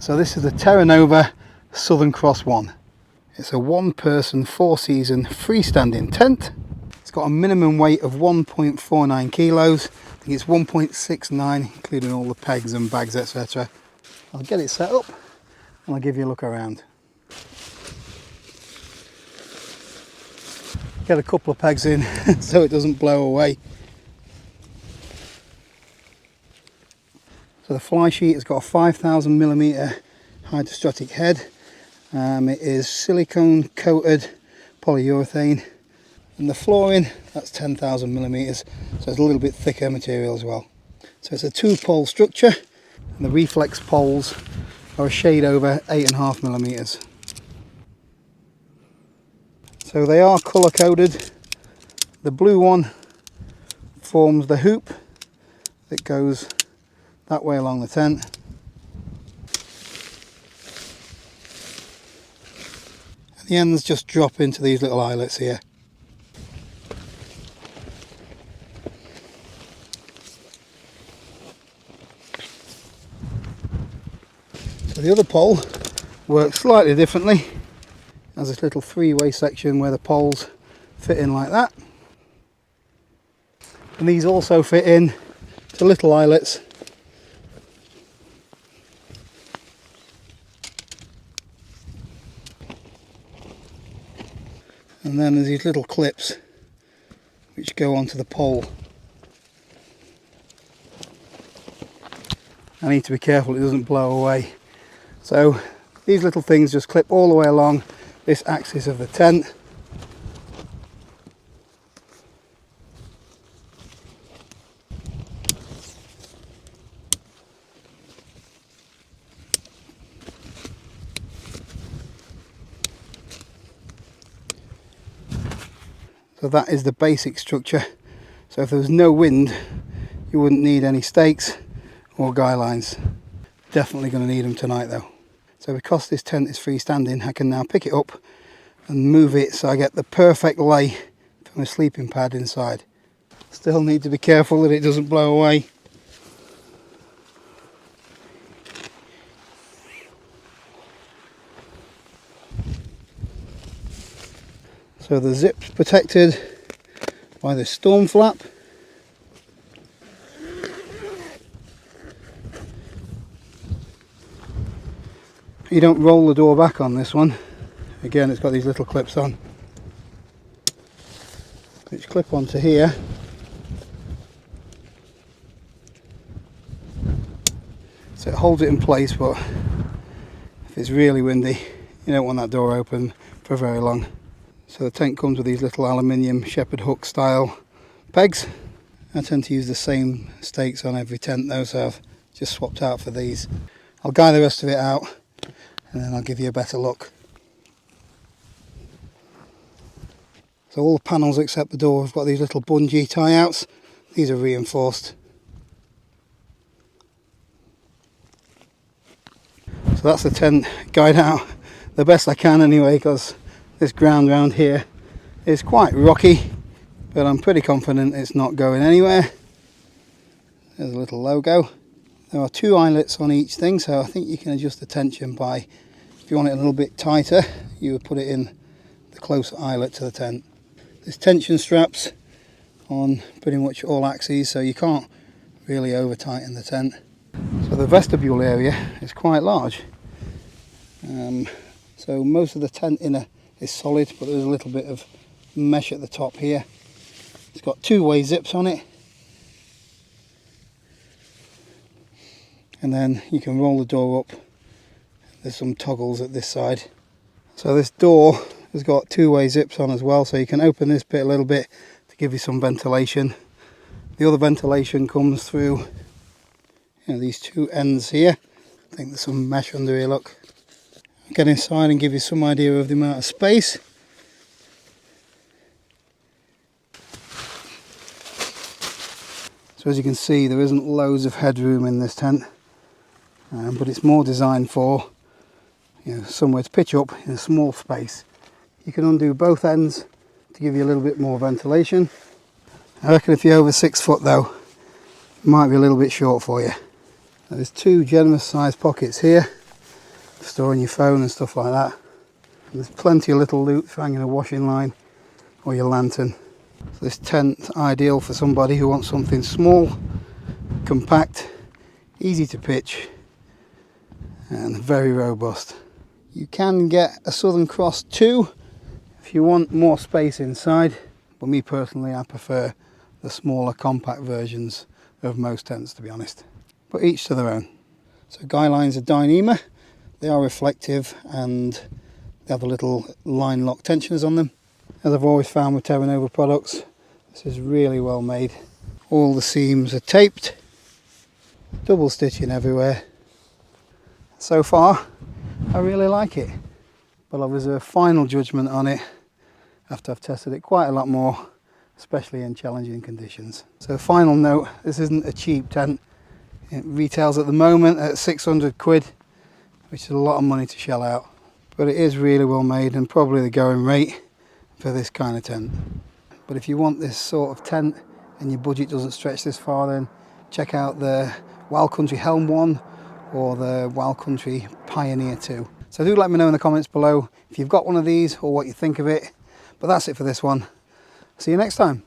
So this is the Terra Southern Cross 1. It's a 1-person 4-season freestanding tent. It's got a minimum weight of 1.49 kilos. I think it's 1.69 including all the pegs and bags, etc. I'll get it set up and I'll give you a look around. Get a couple of pegs in so it doesn't blow away. So the fly sheet has got a 5,000mm hydrostatic head. It is silicone coated polyurethane, and the flooring, that's 10,000mm, so it's a little bit thicker material as well. So it's a 2-pole structure, and the reflex poles are a shade over 8.5mm. So they are colour coded. The blue one forms the hoop that goes that way along the tent. And the ends just drop into these little eyelets here. So the other pole works slightly differently. There's this little 3-way section where the poles fit in like that. And these also fit in to little eyelets. And then there's these little clips which go onto the pole. I need to be careful it doesn't blow away. So these little things just clip all the way along this axis of the tent. So that is the basic structure. So if there was no wind, you wouldn't need any stakes or guy lines. Definitely going to need them tonight though. So because this tent is freestanding, I can now pick it up and move it so I get the perfect lay from a sleeping pad inside. Still need to be careful that it doesn't blow away. So the zip's protected by this storm flap. You don't roll the door back on this one. Again, it's got these little clips on, which clip onto here. So it holds it in place, but if it's really windy, you don't want that door open for very long. So the tent comes with these little aluminium shepherd hook style pegs. I tend to use the same stakes on every tent though, so I've just swapped out for these. I'll guy the rest of it out and then I'll give you a better look. So all the panels except the door have got these little bungee tie-outs. These are reinforced. So that's the tent guyed out the best I can anyway, because this ground around here is quite rocky, but I'm pretty confident it's not going anywhere. There's a little logo. There are 2 eyelets on each thing, so I think you can adjust the tension by, if you want it a little bit tighter, you would put it in the closer eyelet to the tent. There's tension straps on pretty much all axes, so you can't really over tighten the tent. So the vestibule area is quite large. So most of the tent inner is solid, but there's a little bit of mesh at the top here. It's got 2-way zips on it, and then you can roll the door up. There's some toggles at this side. So this door has got 2-way zips on as well, so you can open this bit a little bit to give you some ventilation. The other ventilation comes through these 2 ends here. I think there's some mesh under here, look. I'll get inside and give you some idea of the amount of space. So as you can see, there isn't loads of headroom in this tent, but it's more designed for somewhere to pitch up in a small space. You can undo both ends to give you a little bit more ventilation. I reckon if you're over 6 foot though, it might be a little bit short for you. Now, there's 2 generous sized pockets here, storing your phone and stuff like that. And there's plenty of little loot for hanging a washing line or your lantern. So this tent ideal for somebody who wants something small, compact, easy to pitch and very robust. You can get a Southern Cross too if you want more space inside, but me personally I prefer the smaller compact versions of most tents, to be honest, but each to their own. So guy lines are Dyneema. They are reflective and they have a little line lock tensioners on them. As I've always found with Terra products, this is really well made. All the seams are taped, double stitching everywhere. So far I really like it, but I'll reserve final judgment on it after I've tested it quite a lot more, especially in challenging conditions. So final note, this isn't a cheap tent. It retails at the moment at 600 quid, which is a lot of money to shell out, but it is really well made and probably the going rate for this kind of tent. But if you want this sort of tent and your budget doesn't stretch this far, then check out the Wild Country Helm 1 or the Wild Country Pioneer 2. So do let me know in the comments below if you've got one of these or what you think of it. But that's it for this one. See you next time.